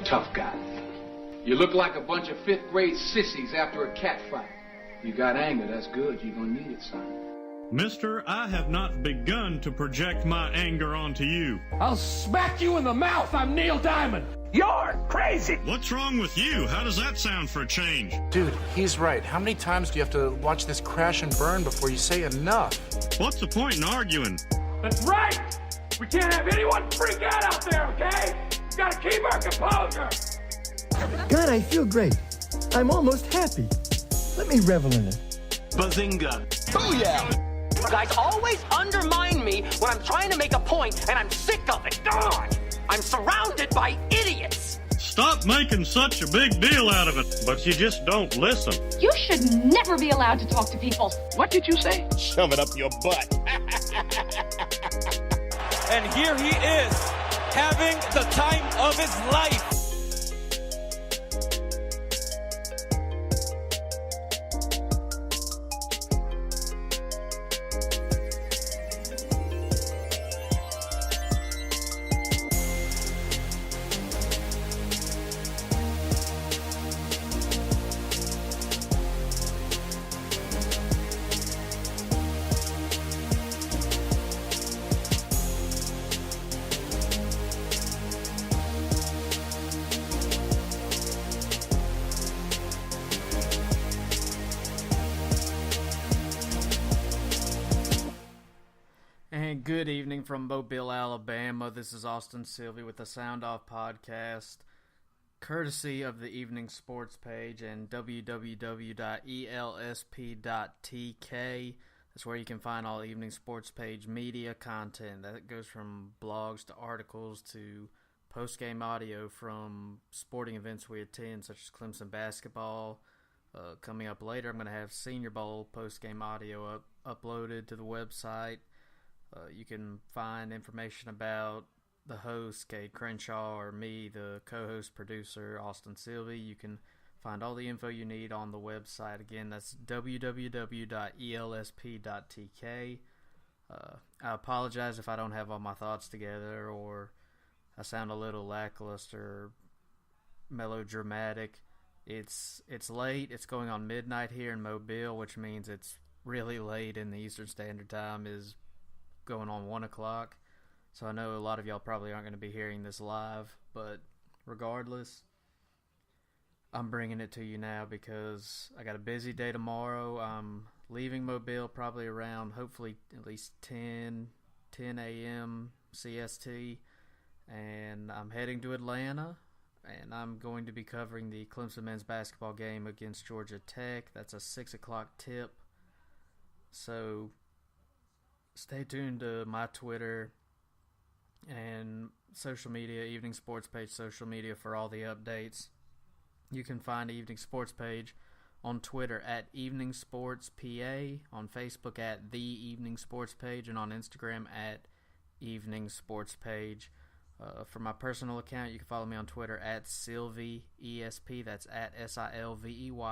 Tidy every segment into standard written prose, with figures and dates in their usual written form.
tough guy. You look like a bunch of fifth-grade sissies after a cat fight. You got anger, that's good. You're gonna need it, son. Mister, I have not begun to project my anger onto you. I'll smack you in the mouth. I'm Neil Diamond. You're crazy. What's wrong with you? How does that sound for a change? Dude, he's right. How many times do you have to watch this crash and burn before you say enough? What's the point in arguing? That's right. We can't have anyone freak out there, okay? We gotta keep our composure. God, I feel great. I'm almost happy. Let me revel in it. Bazinga. Booyah! You guys always undermine me when I'm trying to make a point, and I'm sick of it. God! I'm surrounded by idiots! Stop making such a big deal out of it, but you just don't listen. You should never be allowed to talk to people. What did you say? Shove it up your butt. And here he is, having the time of his life. And good evening from Mobile, Alabama. This is Austin Sylvie with the Sound Off Podcast, courtesy of the Evening Sports page and www.elsp.tk. That's where you can find all Evening Sports page media content. That goes from blogs to articles to post-game audio from sporting events we attend, such as Clemson basketball. Coming up later, I'm going to have Senior Bowl post-game audio uploaded to the website. You can find information about the host, Cade Crenshaw, or me, the co-host producer, Austin Sylvie. You can find all the info you need on the website. Again, that's www.elsp.tk. I apologize if I don't have all my thoughts together or I sound a little lackluster, melodramatic. It's late. It's going on midnight here in Mobile, which means it's really late in the Eastern Standard Time is going on 1 o'clock. So I know a lot of y'all probably aren't going to be hearing this live, but regardless, I'm bringing it to you now because I got a busy day tomorrow. I'm leaving Mobile probably around, hopefully, at least 10 a.m. CST, and I'm heading to Atlanta, and I'm going to be covering the Clemson men's basketball game against Georgia Tech. That's a 6 o'clock tip. So stay tuned to my Twitter and social media, Evening Sports page social media for all the updates. You can find the Evening Sports page on Twitter at Evening Sports PA, on Facebook at The Evening Sports Page, and on Instagram at Evening Sports Page. For my personal account, you can follow me on Twitter at SylvieESP. That's at SILVEYESP.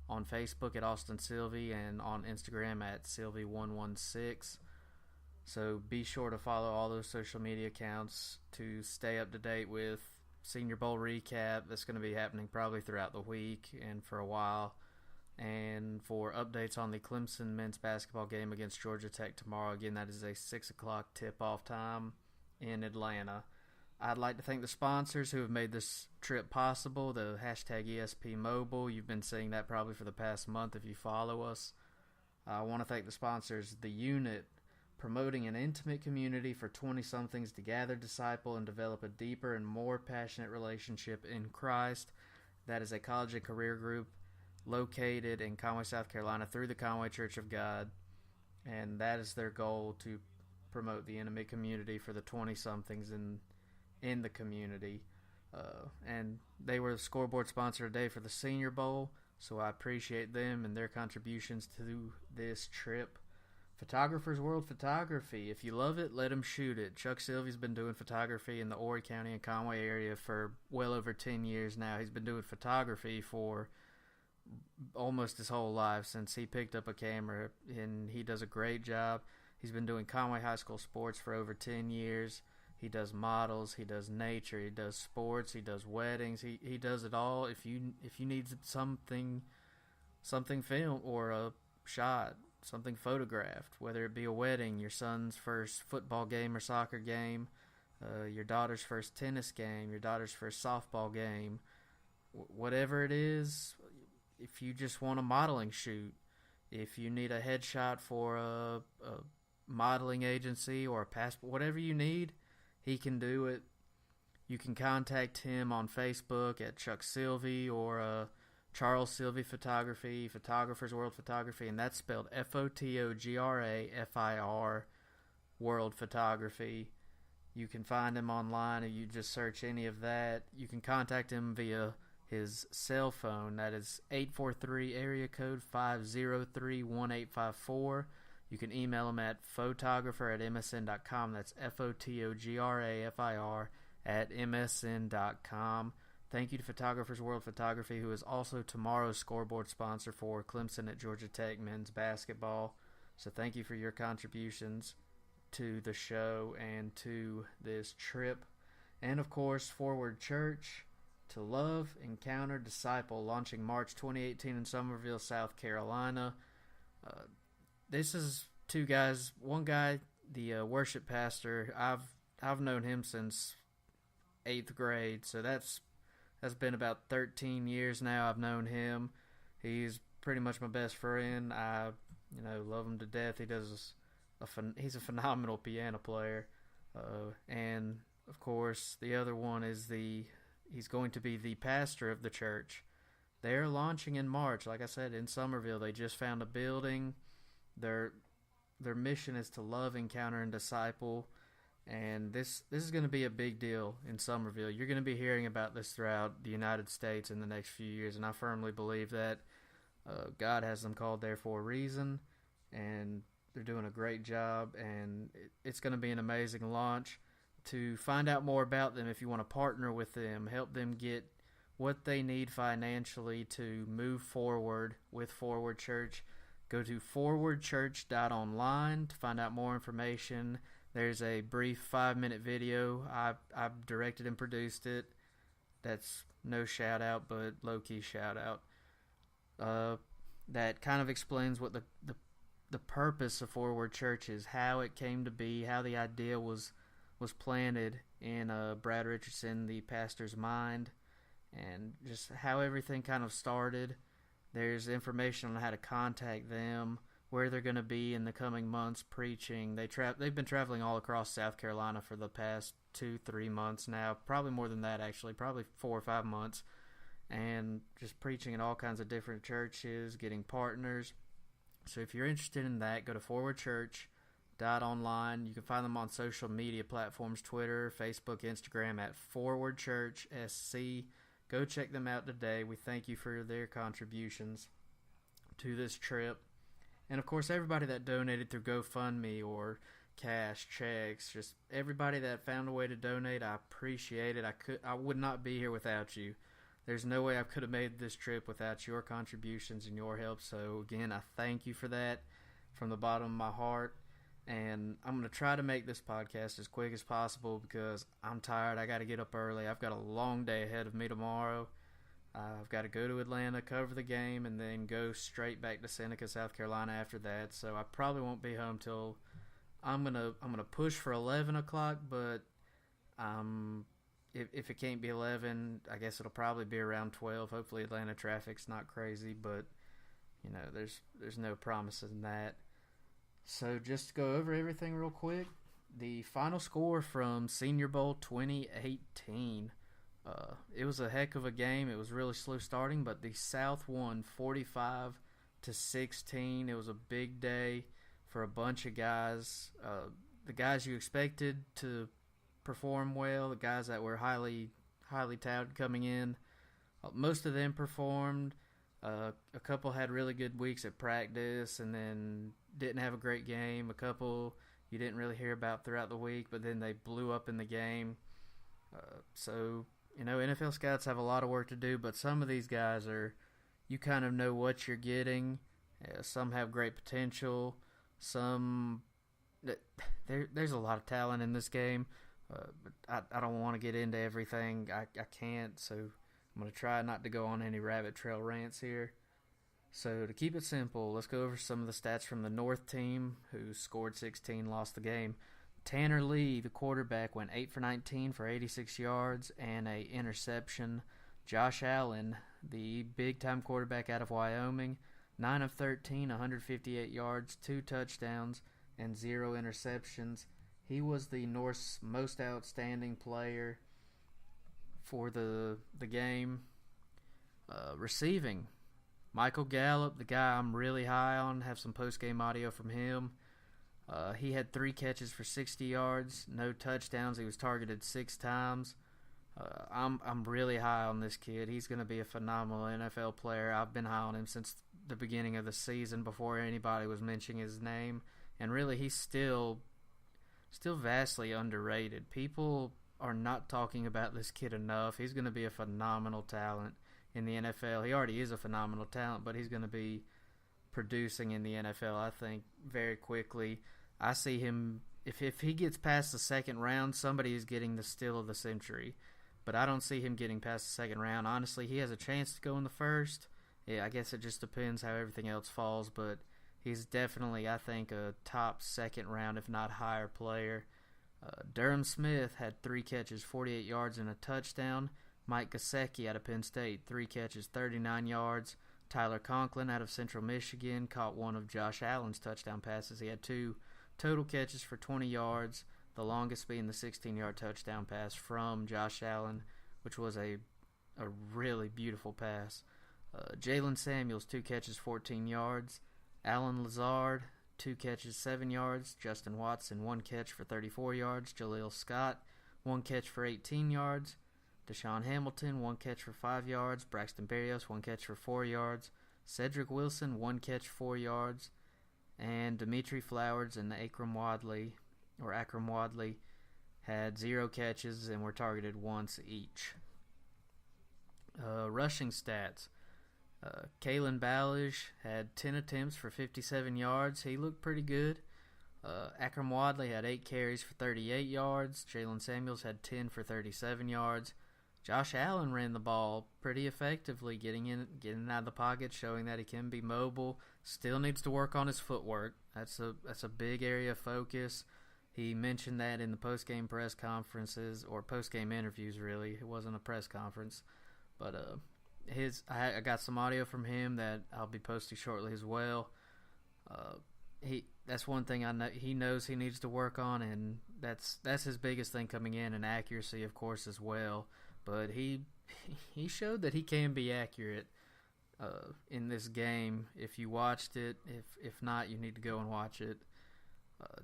On Facebook at Austin Sylvie, and on Instagram at Sylvie116. So be sure to follow all those social media accounts to stay up to date with Senior Bowl recap. That's going to be happening probably throughout the week and for a while. And for updates on the Clemson men's basketball game against Georgia Tech tomorrow. Again, that is a 6 o'clock tip-off time in Atlanta. I'd like to thank the sponsors who have made this trip possible, the hashtag ESP Mobile. You've been seeing that probably for the past month if you follow us. I want to thank the sponsors, The Unit, promoting an intimate community for 20-somethings to gather, disciple, and develop a deeper and more passionate relationship in Christ. That is a college and career group located in Conway, South Carolina through the Conway Church of God. And that is their goal, to promote the intimate community for the 20-somethings in the community. And they were the scoreboard sponsor today for the Senior Bowl, so I appreciate them and their contributions to this trip. Photographer's World Photography. If you love it, let them shoot it. Chuck Sylvie's been doing photography in the Horry County and Conway area for well over 10 years now. He's been doing photography for almost his whole life since he picked up a camera, and he does a great job. He's been doing Conway High School sports for over 10 years. He does models, he does nature, he does sports, he does weddings, he does it all. If you need something filmed or a shot, something photographed, whether it be a wedding, your son's first football game or soccer game, your daughter's first tennis game, your daughter's first softball game, whatever it is, if you just want a modeling shoot, if you need a headshot for a modeling agency or a passport, whatever you need, he can do it. You can contact him on Facebook at Chuck Sylvie or Charles Sylvie Photography, Photographers World Photography, and that's spelled Photografir World Photography. You can find him online, and you just search any of that. You can contact him via his cell phone. That is 843 area code 503-1854. You can email him at photographer@msn.com. That's Photografir@msn.com. Thank you to Photographers World Photography, who is also tomorrow's scoreboard sponsor for Clemson at Georgia Tech men's basketball. So thank you for your contributions to the show and to this trip. And of course, Forward Church, to love, encounter, disciple, launching March 2018 in Somerville, South Carolina. This is two guys. One guy, the worship pastor, I've known him since 8th grade, so that's been about 13 years now. I've known him. He's pretty much my best friend. I love him to death. He's a phenomenal piano player, and of course the other one is he's going to be the pastor of the church. They're launching in March, like I said, in Somerville. They just found a building. Their mission is to love, encounter, and disciple, and this is going to be a big deal in Somerville. You're going to be hearing about this throughout the United States in the next few years, and I firmly believe that God has them called there for a reason, and they're doing a great job, and it's going to be an amazing launch. To find out more about them, if you want to partner with them, help them get what they need financially to move forward with Forward Church, go to forwardchurch.online to find out more information. There's a brief 5-minute video. I've directed and produced it. That's no shout out, but low-key shout out. That kind of explains what the purpose of Forward Church is, how it came to be, how the idea was planted in Brad Richardson, the pastor's mind, and just how everything kind of started. There's information on how to contact them, where they're going to be in the coming months preaching. They've been traveling all across South Carolina for the past 2-3 months now, probably more than that actually, probably 4 or 5 months, and just preaching in all kinds of different churches, getting partners. So if you're interested in that, go to forwardchurch.online. You can find them on social media platforms, Twitter, Facebook, Instagram at Forward Church SC. Go check them out today. We thank you for their contributions to this trip. And of course, everybody that donated through GoFundMe or cash, checks, just everybody that found a way to donate, I appreciate it. I would not be here without you. There's no way I could have made this trip without your contributions and your help. So again, I thank you for that from the bottom of my heart. And I'm going to try to make this podcast as quick as possible because I'm tired. I got to get up early. I've got a long day ahead of me tomorrow. I've got to go to Atlanta, cover the game, and then go straight back to Seneca, South Carolina after that. So I probably won't be home till I'm gonna push for 11 o'clock. But if it can't be 11, I guess it'll probably be around 12. Hopefully Atlanta traffic's not crazy, but there's no promises in that. So just to go over everything real quick, the final score from Senior Bowl 2018. It was a heck of a game. It was really slow starting, but the South won 45-16. It was a big day for a bunch of guys. The guys you expected to perform well, the guys that were highly touted coming in, most of them performed. A couple had really good weeks at practice and then didn't have a great game. A couple you didn't really hear about throughout the week, but then they blew up in the game. So, NFL scouts have a lot of work to do, but some of these guys you kind of know what you're getting. Some have great potential. There's a lot of talent in this game. But I don't want to get into everything. I can't, so I'm going to try not to go on any rabbit trail rants here. So to keep it simple, let's go over some of the stats from the North team, who scored 16, lost the game. Tanner Lee, the quarterback, went 8 for 19 for 86 yards and an interception. Josh Allen, the big-time quarterback out of Wyoming, 9 of 13, 158 yards, 2 touchdowns, and 0 interceptions. He was the North's most outstanding player for the game. Receiving, Michael Gallup, the guy I'm really high on, have some post-game audio from him. He had 3 catches for 60 yards, no touchdowns. He was targeted 6 times. I'm really high on this kid. He's going to be a phenomenal NFL player. I've been high on him since the beginning of the season, before anybody was mentioning his name. And really, he's still vastly underrated. People are not talking about this kid enough. He's going to be a phenomenal talent in the NFL. He already is a phenomenal talent, but he's going to be producing in the NFL, I think, very quickly. I see him, if he gets past the second round, somebody is getting the steal of the century. But I don't see him getting past the second round. Honestly, he has a chance to go in the first. Yeah, I guess it just depends how everything else falls, but he's definitely, I think, a top second round, if not higher player. Durham Smith had 3 catches, 48 yards, and a touchdown. Mike Gesicki out of Penn State, 3 catches, 39 yards. Tyler Conklin out of Central Michigan caught one of Josh Allen's touchdown passes. He had 2 total catches for 20 yards, the longest being the 16-yard touchdown pass from Josh Allen, which was a really beautiful pass. Jalen Samuels, 2 catches, 14 yards. Alan Lazard, 2 catches, 7 yards. Justin Watson, 1 catch for 34 yards. Jaleel Scott, 1 catch for 18 yards. Deshaun Hamilton, 1 catch for 5 yards. Braxton Berrios, 1 catch for 4 yards. Cedric Wilson, 1 catch, 4 yards. And Dimitri Flowers and Akram Wadley had 0 catches and were targeted once each. Rushing stats. Kalen Ballage had 10 attempts for 57 yards. He looked pretty good. Akram Wadley had 8 carries for 38 yards. Jalen Samuels had 10 for 37 yards. Josh Allen ran the ball pretty effectively, getting out of the pocket, showing that he can be mobile. Still needs to work on his footwork. That's a big area of focus. He mentioned that in the post-game press conferences, or post-game interviews, really. It wasn't a press conference. But I got some audio from him that I'll be posting shortly as well. That's one thing I know he knows he needs to work on, and that's his biggest thing coming in, and accuracy, of course, as well. But he showed that he can be accurate in this game. If you watched it, if not, you need to go and watch it.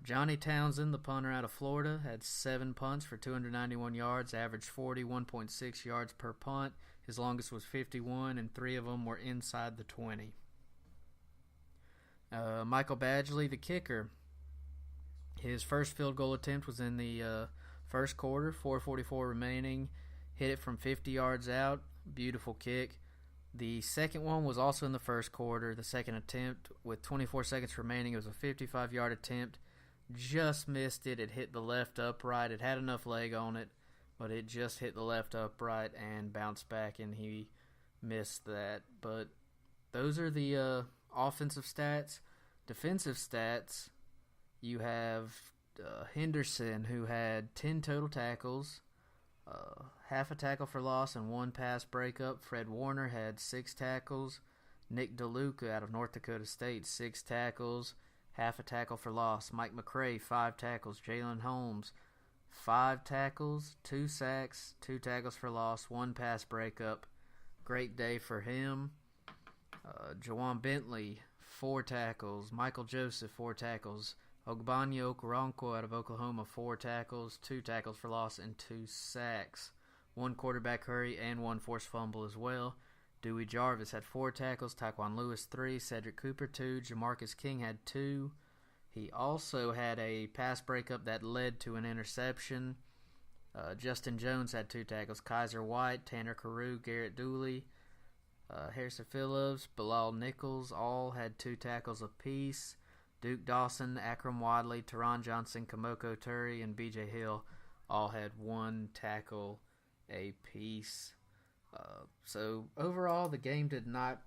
Johnny Townsend, the punter out of Florida, had 7 punts for 291 yards, averaged 41.6 yards per punt. His longest was 51, and 3 of them were inside the 20. Michael Badgley, the kicker, his first field goal attempt was in the first quarter, 4:44 remaining. Hit it from 50 yards out. Beautiful kick. The second one was also in the first quarter, the second attempt. With 24 seconds remaining, it was a 55-yard attempt. Just missed it. It hit the left upright. It had enough leg on it, but it just hit the left upright and bounced back, and he missed that. But those are the offensive stats. Defensive stats, you have Henderson, who had 10 total tackles, half a tackle for loss and 1 pass breakup. Fred Warner had 6 tackles. Nick DeLuca out of North Dakota State, 6 tackles, half a tackle for loss. Mike McCray, 5 tackles. Jalen Holmes, 5 tackles, 2 sacks, 2 tackles for loss, 1 pass breakup. Great day for him. Jawan Bentley, 4 tackles. Michael Joseph, 4 tackles. Ogbonnia Okoronkwo out of Oklahoma, 4 tackles, 2 tackles for loss, and 2 sacks. 1 quarterback hurry and 1 forced fumble as well. Dewey Jarvis had 4 tackles. Taquan Lewis, 3. Cedric Cooper, 2. Jamarcus King had 2. He also had a pass breakup that led to an interception. Justin Jones had 2 tackles. Kaiser White, Tanner Carew, Garrett Dooley, Harrison Phillips, Bilal Nichols all had 2 tackles apiece. Duke Dawson, Akram Wadley, Teron Johnson, Kamoko Turi, and B.J. Hill all had 1 tackle apiece. So overall, the game did not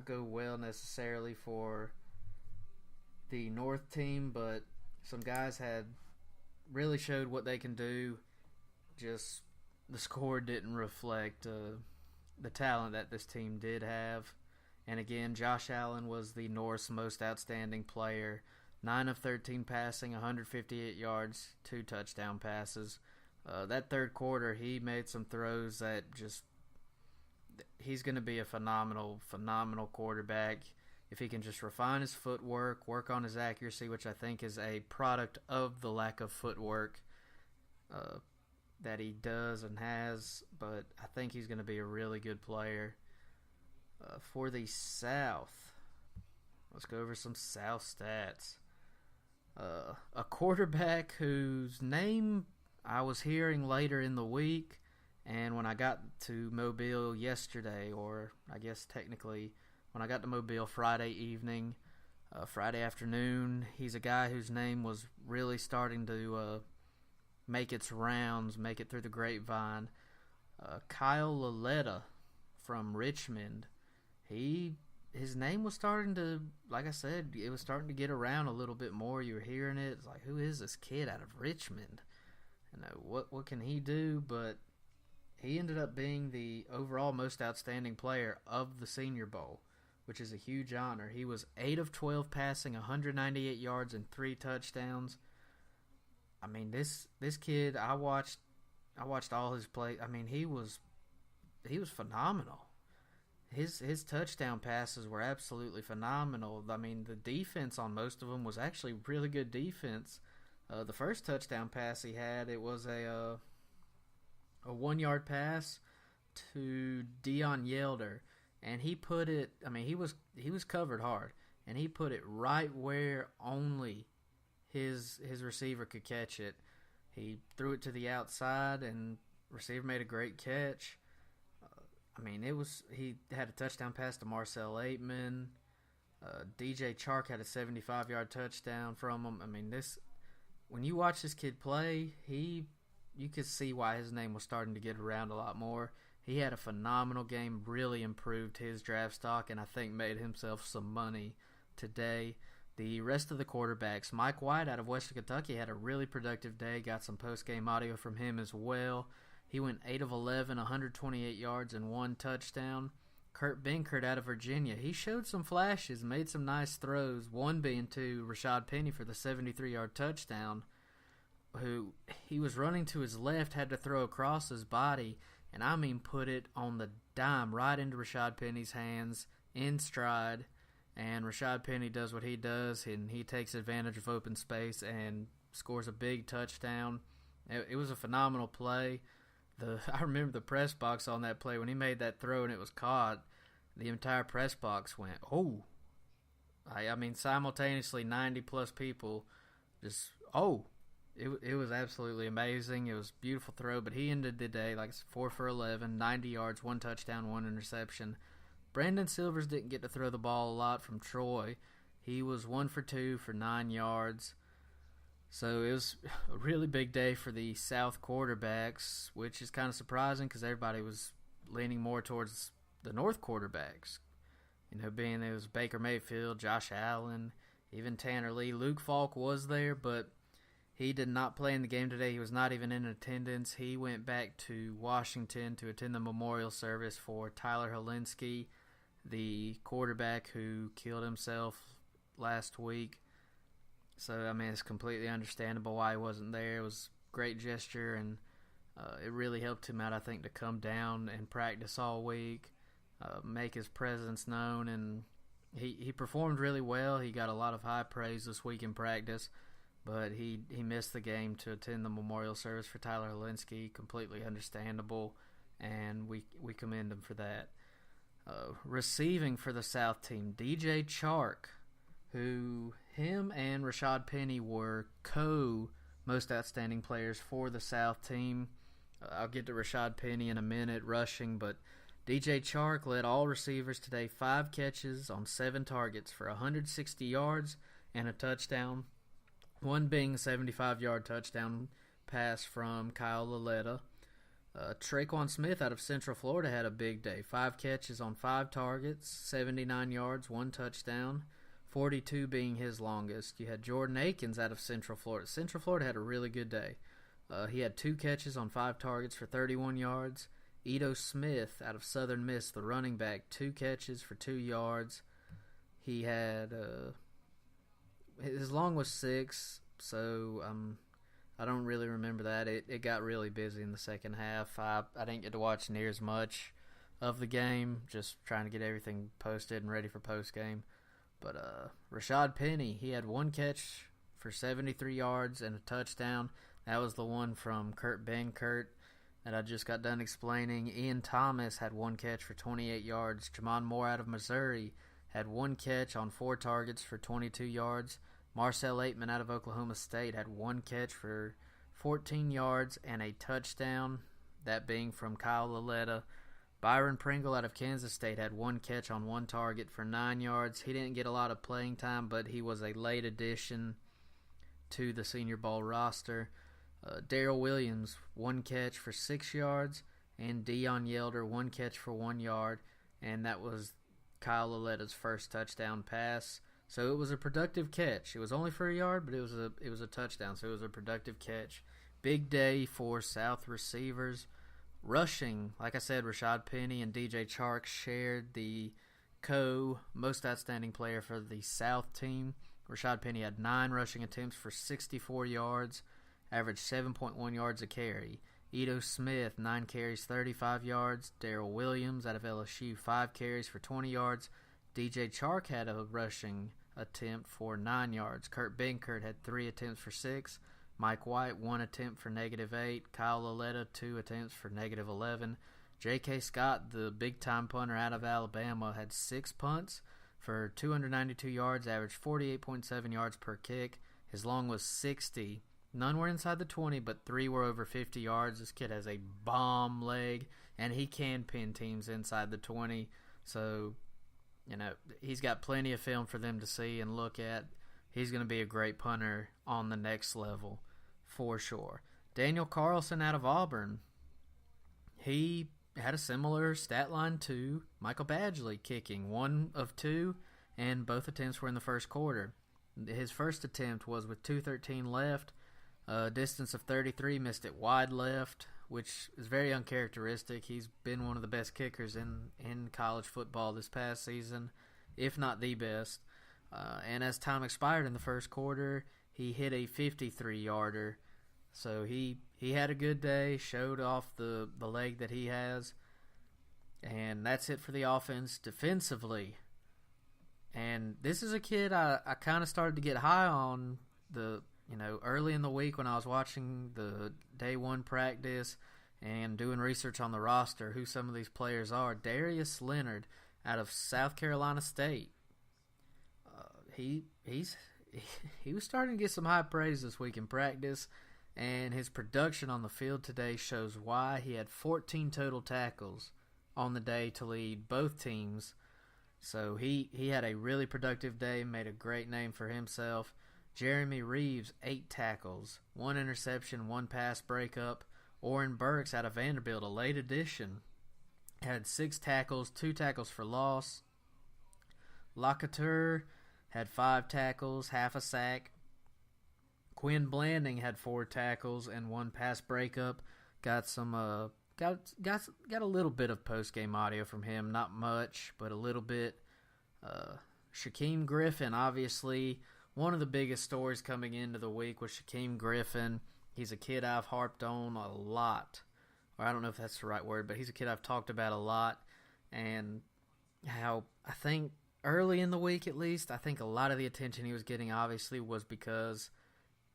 go well necessarily for the North team, but some guys had really showed what they can do. Just the score didn't reflect the talent that this team did have. And again, Josh Allen was the North's most outstanding player. 9 of 13 passing, 158 yards, 2 touchdown passes. That third quarter, he made some throws that he's going to be a phenomenal quarterback if he can just refine his footwork, work on his accuracy, which I think is a product of the lack of footwork that he does and has. But I think he's going to be a really good player. For the South, let's go over some South stats. A quarterback whose name I was hearing later in the week, and when I got to Mobile yesterday, or I guess technically when I got to Mobile Friday evening, Friday afternoon, he's a guy whose name was really starting to make its rounds, make it through the grapevine. Kyle Lauletta from Richmond. His name was starting to, like I said, it was starting to get around a little bit more. You were hearing it. It's like, who is this kid out of Richmond? You know, what can he do? But he ended up being the overall most outstanding player of the Senior Bowl, which is a huge honor. He was 8 of 12 passing, 198 yards and 3 touchdowns. I mean, this kid, I watched all his plays. I mean, he was phenomenal. His touchdown passes were absolutely phenomenal. I mean, the defense on most of them was actually really good defense. The first touchdown pass he had, it was a 1-yard pass to Dion Yelder, and he put it. I mean, he was covered hard, and he put it right where only his receiver could catch it. He threw it to the outside, and receiver made a great catch. I mean, he had a touchdown pass to Marcel Aitman. DJ Chark had a 75-yard touchdown from him. I mean, when you watch this kid play, you could see why his name was starting to get around a lot more. He had a phenomenal game, really improved his draft stock, and I think made himself some money today. The rest of the quarterbacks, Mike White out of Western Kentucky had a really productive day, got some post-game audio from him as well. He went 8 of 11, 128 yards and 1 touchdown. Kurt Benkert out of Virginia, he showed some flashes, made some nice throws, one being to Rashad Penny for the 73-yard touchdown, who he was running to his left, had to throw across his body, and I mean put it on the dime right into Rashad Penny's hands in stride, and Rashad Penny does what he does, and he takes advantage of open space and scores a big touchdown. It was a phenomenal play. I remember the press box on that play when he made that throw and it was caught. The entire press box went, oh. I mean, simultaneously 90-plus people just, oh. It was absolutely amazing. It was a beautiful throw, but he ended the day like 4 for 11, 90 yards, 1 touchdown, 1 interception. Brandon Silvers didn't get to throw the ball a lot from Troy. He was 1 for 2 for 9 yards. So it was a really big day for the South quarterbacks, which is kind of surprising because everybody was leaning more towards the North quarterbacks. You know, being it was Baker Mayfield, Josh Allen, even Tanner Lee. Luke Falk was there, but he did not play in the game today. He was not even in attendance. He went back to Washington to attend the memorial service for Tyler Hilinski, the quarterback who killed himself last week. So, I mean, it's completely understandable why he wasn't there. It was a great gesture, and it really helped him out, I think, to come down and practice all week, make his presence known, and he performed really well. He got a lot of high praise this week in practice, but he missed the game to attend the memorial service for Tyler Hilinski. Completely understandable, and we commend him for that. Receiving for the South team, DJ Chark, who him and Rashad Penny were most outstanding players for the South team. I'll get to Rashad Penny in a minute rushing, but DJ Chark led all receivers today, 5 catches on 7 targets for 160 yards and a touchdown, one being a 75-yard touchdown pass from Kyle Laletta. Traquan Smith out of Central Florida had a big day. 5 catches on 5 targets, 79 yards, 1 touchdown, 42 being his longest. You had Jordan Akins out of Central Florida. Central Florida had a really good day. He had 2 catches on 5 targets for 31 yards. Ito Smith out of Southern Miss, the running back, 2 catches for 2 yards. He had his long was 6, so I don't really remember that. It got really busy in the second half. I didn't get to watch near as much of the game, just trying to get everything posted and ready for post game. But Rashad Penny, he had 1 catch for 73 yards and a touchdown. That was the one from Kurt Benkert that I just got done explaining. Ian Thomas had 1 catch for 28 yards. Jamon Moore out of Missouri had 1 catch on 4 targets for 22 yards. Marcel Aitman out of Oklahoma State had 1 catch for 14 yards and a touchdown, that being from Kyle Laletta. Byron Pringle out of Kansas State had 1 catch on 1 target for 9 yards. He didn't get a lot of playing time, but he was a late addition to the Senior Bowl roster. Darrell Williams, 1 catch for 6 yards, and Dion Yelder, 1 catch for 1 yard, and that was Kyle Laletta's first touchdown pass. So it was a productive catch. It was only for a yard, but it was a touchdown, so it was a productive catch. Big day for South receivers. Rushing, like I said, Rashad Penny and DJ Chark shared the most outstanding player for the South team. Rashad Penny had 9 rushing attempts for 64 yards, averaged 7.1 yards a carry. Ito Smith, 9 carries, 35 yards. Darrell Williams out of LSU, 5 carries for 20 yards. DJ Chark had a rushing attempt for 9 yards. Kurt Benkert had 3 attempts for 6. Mike White, 1 attempt for -8. Kyle Laletta, 2 attempts for -11. J.K. Scott, the big-time punter out of Alabama, had 6 punts for 292 yards, averaged 48.7 yards per kick. His long was 60. None were inside the 20, but 3 were over 50 yards. This kid has a bomb leg, and he can pin teams inside the 20. So, he's got plenty of film for them to see and look at. He's going to be a great punter on the next level, for sure. Daniel Carlson out of Auburn. He had a similar stat line to Michael Badgley, kicking 1 of 2, and both attempts were in the first quarter. His first attempt was with 2:13 left, a distance of 33, missed it wide left, which is very uncharacteristic. He's been one of the best kickers in college football this past season, if not the best. And as time expired in the first quarter, he hit a 53-yarder. So he had a good day, showed off the leg that he has. And that's it for the offense defensively. And this is a kid I kind of started to get high on early in the week when I was watching the day 1 practice and doing research on the roster, who some of these players are. Darius Leonard out of South Carolina State. He was starting to get some high praise this week in practice, and his production on the field today shows why. He had 14 total tackles on the day to lead both teams. So he had a really productive day, made a great name for himself. Jeremy Reeves, 8 tackles, 1 interception, 1 pass breakup. Oren Burks out of Vanderbilt, a late addition, had 6 tackles, 2 tackles for loss. Lacouture had 5 tackles, half a sack. Quinn Blanding had 4 tackles and 1 pass breakup. Got some got a little bit of post-game audio from him, not much, but a little bit. Shaquem Griffin, obviously, one of the biggest stories coming into the week was Shaquem Griffin. He's a kid I've harped on a lot. Or I don't know if that's the right word, but he's a kid I've talked about a lot. And how I think early in the week, at least, I think a lot of the attention he was getting, obviously, was because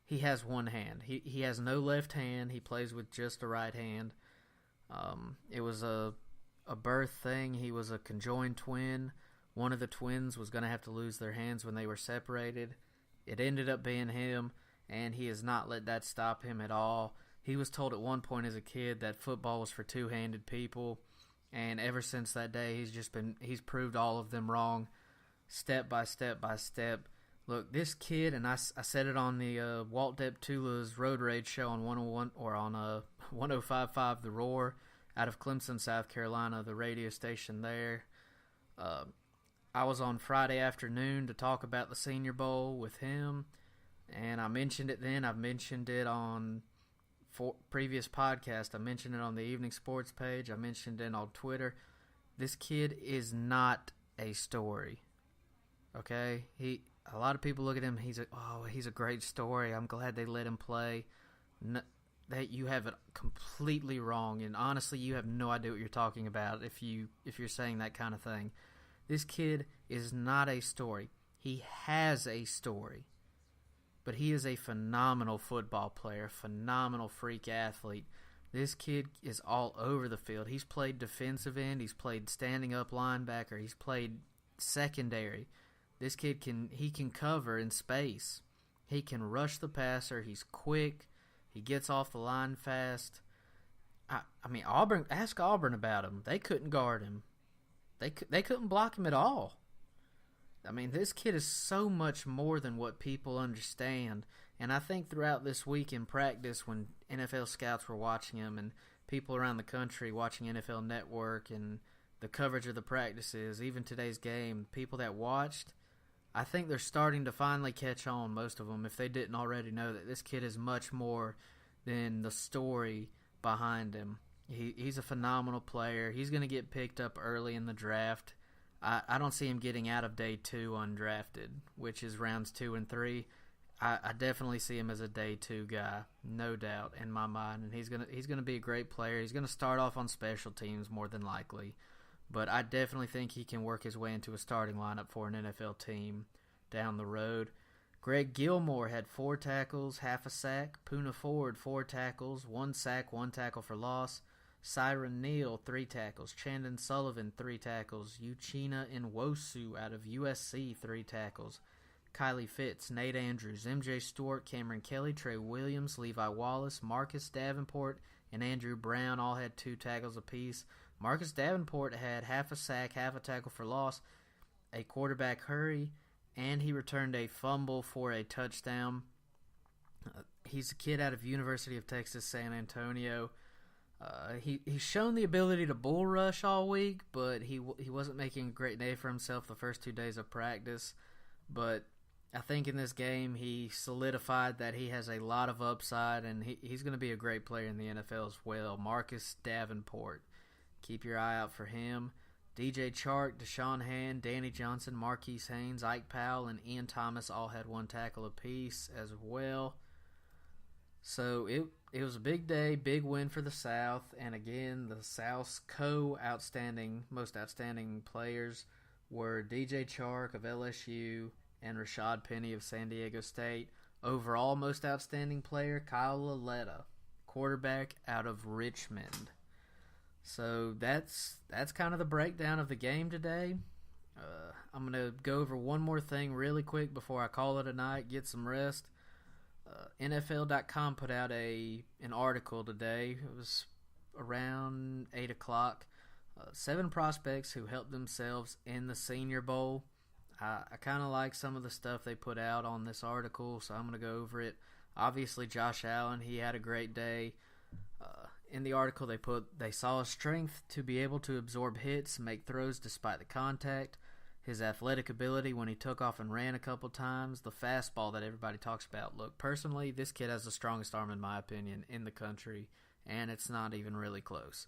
he has one hand. He has no left hand. He plays with just a right hand. It was a birth thing. He was a conjoined twin. One of the twins was going to have to lose their hands when they were separated. It ended up being him, and he has not let that stop him at all. He was told at one point as a kid that football was for two-handed people, and ever since that day, he's proved all of them wrong, step by step by step. Look, this kid, and I said it on the Walt Deptula's Road Rage show on 101 or on 105.5 The Roar out of Clemson, South Carolina, the radio station there. I was on Friday afternoon to talk about the Senior Bowl with him, and I mentioned it then. I've mentioned it on previous podcast. I mentioned it on the Evening Sports page. I mentioned it on Twitter. This kid is not a story. Okay? A lot of people look at him, he's a great story. I'm glad they let him play. No, you have it completely wrong, and honestly, you have no idea what you're talking about if you're saying that kind of thing. This kid is not a story. He has a story. But he is a phenomenal football player, phenomenal freak athlete. This kid is all over the field. He's played defensive end, he's played standing up linebacker, he's played secondary. This kid can cover in space. He can rush the passer. He's quick. He gets off the line fast. I mean, ask Auburn about him. They couldn't guard him. They couldn't block him at all. I mean, this kid is so much more than what people understand. And I think throughout this week in practice, when NFL scouts were watching him and people around the country watching NFL Network and the coverage of the practices, even today's game, people that watched, I think they're starting to finally catch on, most of them, if they didn't already know, that this kid is much more than the story behind him. He's a phenomenal player. He's going to get picked up early in the draft. I don't see him getting out of day 2 undrafted, which is rounds 2 and 3. I definitely see him as a day 2 guy, no doubt in my mind. And he's gonna be a great player. He's gonna start off on special teams more than likely. But I definitely think he can work his way into a starting lineup for an NFL team down the road. Greg Gilmore had 4 tackles, half a sack. Poona Ford, 4 tackles, 1 sack, 1 tackle for loss. Siren Neal, 3 tackles. Chandon Sullivan, 3 tackles. Uchenna Nwosu out of USC, 3 tackles. Kylie Fitz, Nate Andrews, MJ Stewart, Cameron Kelly, Trey Williams, Levi Wallace, Marcus Davenport, and Andrew Brown all had 2 tackles apiece. Marcus Davenport had half a sack, half a tackle for loss, a quarterback hurry, and he returned a fumble for a touchdown. He's a kid out of University of Texas, San Antonio. He's shown the ability to bull rush all week, but he wasn't making a great day for himself the first 2 days of practice. But I think in this game he solidified that he has a lot of upside, and he's going to be a great player in the NFL as well. Marcus Davenport. Keep your eye out for him. DJ Chark, Deshaun Hand, Danny Johnson, Marquise Haynes, Ike Powell, and Ian Thomas all had 1 tackle apiece as well. So it was a big day, big win for the South. And again, the South's most outstanding players were DJ Chark of LSU and Rashad Penny of San Diego State. Overall most outstanding player, Kyle Lauletta, quarterback out of Richmond. So that's kind of the breakdown of the game today. I'm going to go over one more thing really quick before I call it a night, get some rest. NFL.com put out an article today. It was around 8 o'clock. 7 prospects who helped themselves in the Senior Bowl. I kind of like some of the stuff they put out on this article, so I'm going to go over it. Obviously, Josh Allen, he had a great day. In the article, they saw his strength to be able to absorb hits, make throws despite the contact, his athletic ability when he took off and ran a couple times, the fastball that everybody talks about. Look, personally, this kid has the strongest arm, in my opinion, in the country, and it's not even really close.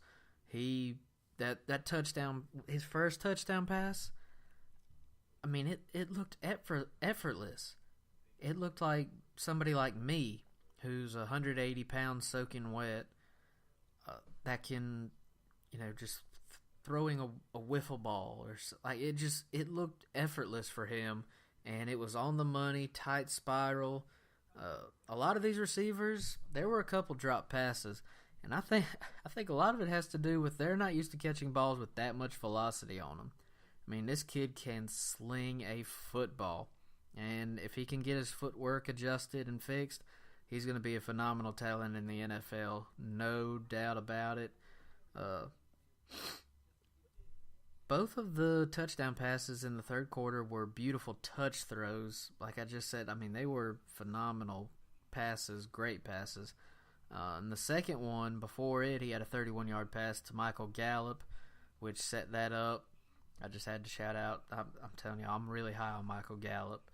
That touchdown, his first touchdown pass, I mean, it looked effortless. It looked like somebody like me, who's 180 pounds soaking wet, that can, just throwing a wiffle ball or like it looked effortless for him, and it was on the money, tight spiral. A lot of these receivers, there were a couple drop passes, and I think a lot of it has to do with they're not used to catching balls with that much velocity on them. I mean, this kid can sling a football, and if he can get his footwork adjusted and fixed, he's going to be a phenomenal talent in the NFL, no doubt about it. both of the touchdown passes in the third quarter were beautiful touch throws. Like I just said, I mean, they were phenomenal passes, great passes. And the second one, before it, he had a 31-yard pass to Michael Gallup, which set that up. I just had to shout out. I'm telling you, I'm really high on Michael Gallup.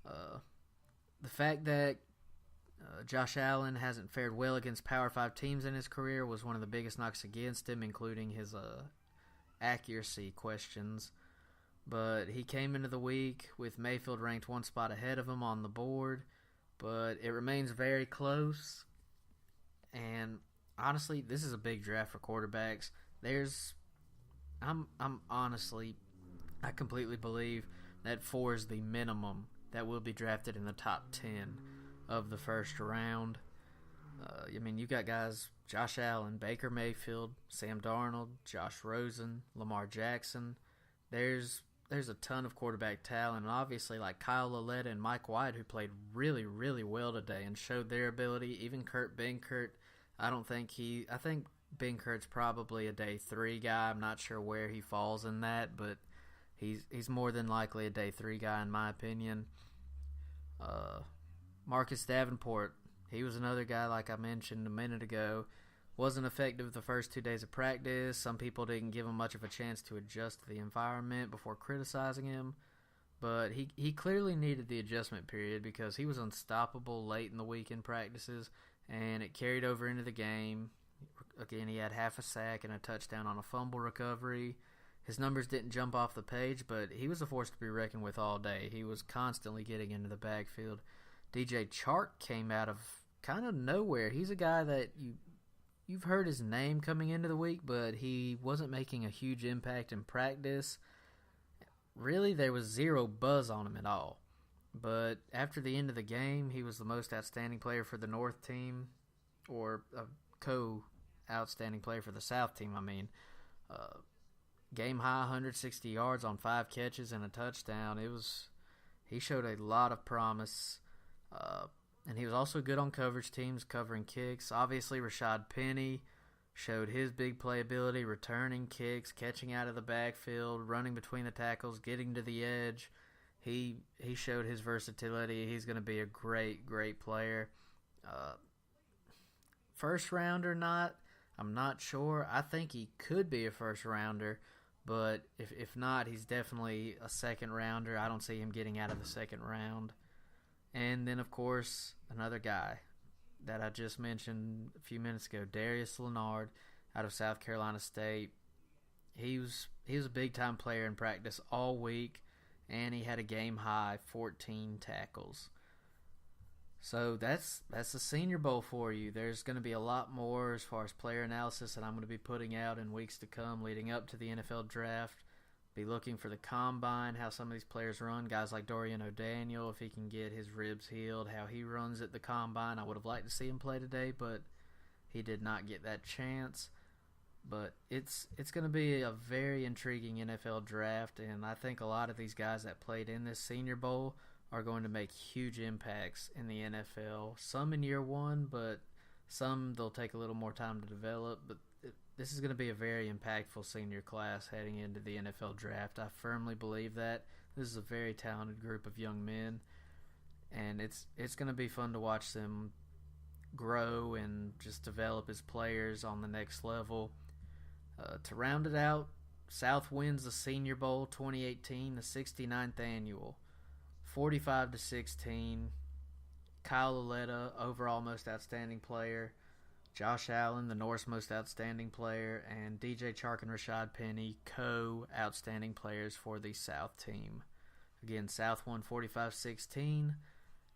The fact that Josh Allen hasn't fared well against Power 5 teams in his career was one of the biggest knocks against him, including his accuracy questions. But he came into the week with Mayfield ranked one spot ahead of him on the board, but it remains very close. And honestly, this is a big draft for quarterbacks. I'm honestly, I completely believe that 4 is the minimum that will be drafted in the top 10 of the first round. I mean, you got guys, Josh Allen, Baker Mayfield, Sam Darnold, Josh Rosen, Lamar Jackson. There's a ton of quarterback talent, and obviously like Kyle Lauletta and Mike White, who played really, really well today and showed their ability. Even Kurt Benkert, I think Benkert's probably a day 3 guy. I'm not sure where he falls in that, but he's more than likely a day 3 guy in my opinion. Marcus Davenport, he was another guy like I mentioned a minute ago. Wasn't effective the first 2 days of practice. Some people didn't give him much of a chance to adjust to the environment before criticizing him. But he clearly needed the adjustment period because he was unstoppable late in the week in practices, and it carried over into the game. Again, he had half a sack and a touchdown on a fumble recovery. His numbers didn't jump off the page, but he was a force to be reckoned with all day. He was constantly getting into the backfield. DJ Chark came out of kind of nowhere. He's a guy that you've heard his name coming into the week, but he wasn't making a huge impact in practice. Really, there was zero buzz on him at all. But after the end of the game, he was the most outstanding player for the North team, or a co-outstanding player for the South team, I mean. Game high 160 yards on 5 catches and a touchdown. He showed a lot of promise. And he was also good on coverage teams, covering kicks. Obviously, Rashad Penny showed his big playability, returning kicks, catching out of the backfield, running between the tackles, getting to the edge. He showed his versatility. He's going to be a great, great player. First round or not, I'm not sure. I think he could be a first rounder, but if not, he's definitely a second rounder. I don't see him getting out of the second round. And then, of course, another guy that I just mentioned a few minutes ago, Darius Leonard out of South Carolina State. He was a big-time player in practice all week, and he had a game-high 14 tackles. So that's the Senior Bowl for you. There's going to be a lot more as far as player analysis that I'm going to be putting out in weeks to come leading up to the NFL Draft. Be looking for the combine, how some of these players run. Guys like Dorian O'Daniel, if he can get his ribs healed, how he runs at the combine. I would have liked to see him play today, but he did not get that chance. But it's going to be a very intriguing NFL draft, and I think a lot of these guys that played in this Senior Bowl are going to make huge impacts in the NFL. Some in year one, but some they'll take a little more time to develop. But this is going to be a very impactful senior class heading into the NFL draft. I firmly believe that. This is a very talented group of young men, and it's going to be fun to watch them grow and just develop as players on the next level. To round it out, South wins the Senior Bowl 2018, the 69th annual, 45-16. Kyle Lauletta, overall most outstanding player. Josh Allen, the North's most outstanding player, and DJ Chark and Rashad Penny, co-outstanding players for the South team. Again, South won 45-16,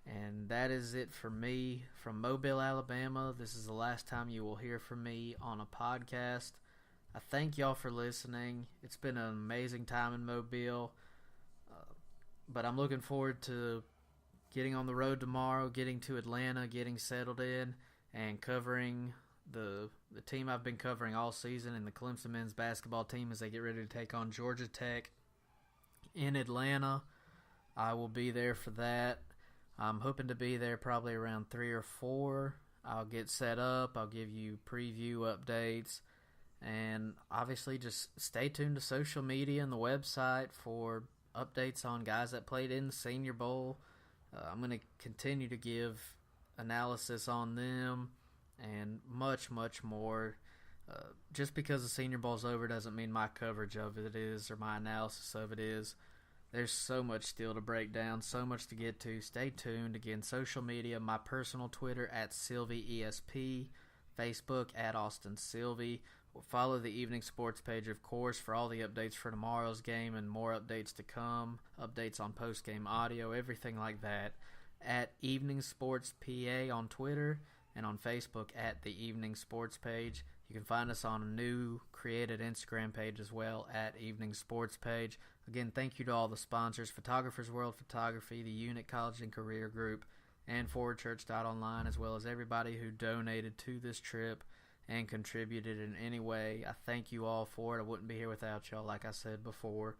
and that is it for me from Mobile, Alabama. This is the last time you will hear from me on a podcast. I thank y'all for listening. It's been an amazing time in Mobile, but I'm looking forward to getting on the road tomorrow, getting to Atlanta, getting settled in, and covering the team I've been covering all season, and the Clemson men's basketball team as they get ready to take on Georgia Tech in Atlanta. I will be there for that. I'm hoping to be there probably around 3 or 4. I'll get set up. I'll give you preview updates, And obviously just stay tuned to social media and the website for updates on guys that played in the Senior Bowl. I'm going to continue to give analysis on them and much, much more. Just because the Senior Bowl's over doesn't mean my coverage of it is or my analysis of it is. There's so much still to break down, so much to get to. Stay tuned. Again, social media, my personal Twitter at SylvieESP, Facebook at Austin Sylvie. We'll follow the Evening Sports page, of course, for all the updates for tomorrow's game and more updates to come, updates on post-game audio, everything like that, at Evening Sports PA on Twitter and on Facebook at the Evening Sports page. You can find us on a new created Instagram page as well at Evening Sports page. Again, thank you to all the sponsors, Photographers World Photography, the Unit College and Career Group, and ForwardChurch.online, as well as everybody who donated to this trip and contributed in any way. I thank you all for it. I wouldn't be here without y'all, like I said before.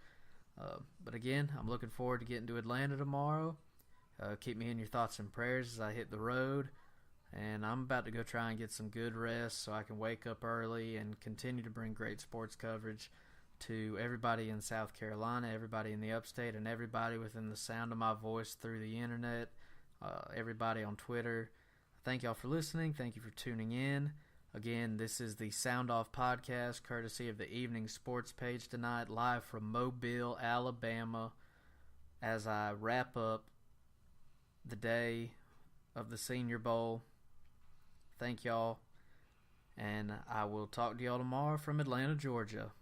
But again, I'm looking forward to getting to Atlanta tomorrow. Keep me in your thoughts and prayers as I hit the road. And I'm about to go try and get some good rest so I can wake up early and continue to bring great sports coverage to everybody in South Carolina, everybody in the upstate, and everybody within the sound of my voice through the internet, everybody on Twitter. Thank y'all for listening. Thank you for tuning in. Again, this is the Sound Off Podcast, courtesy of the Evening Sports page tonight, live from Mobile, Alabama, as I wrap up the day of the Senior Bowl. Thank y'all, and I will talk to y'all tomorrow from Atlanta, Georgia.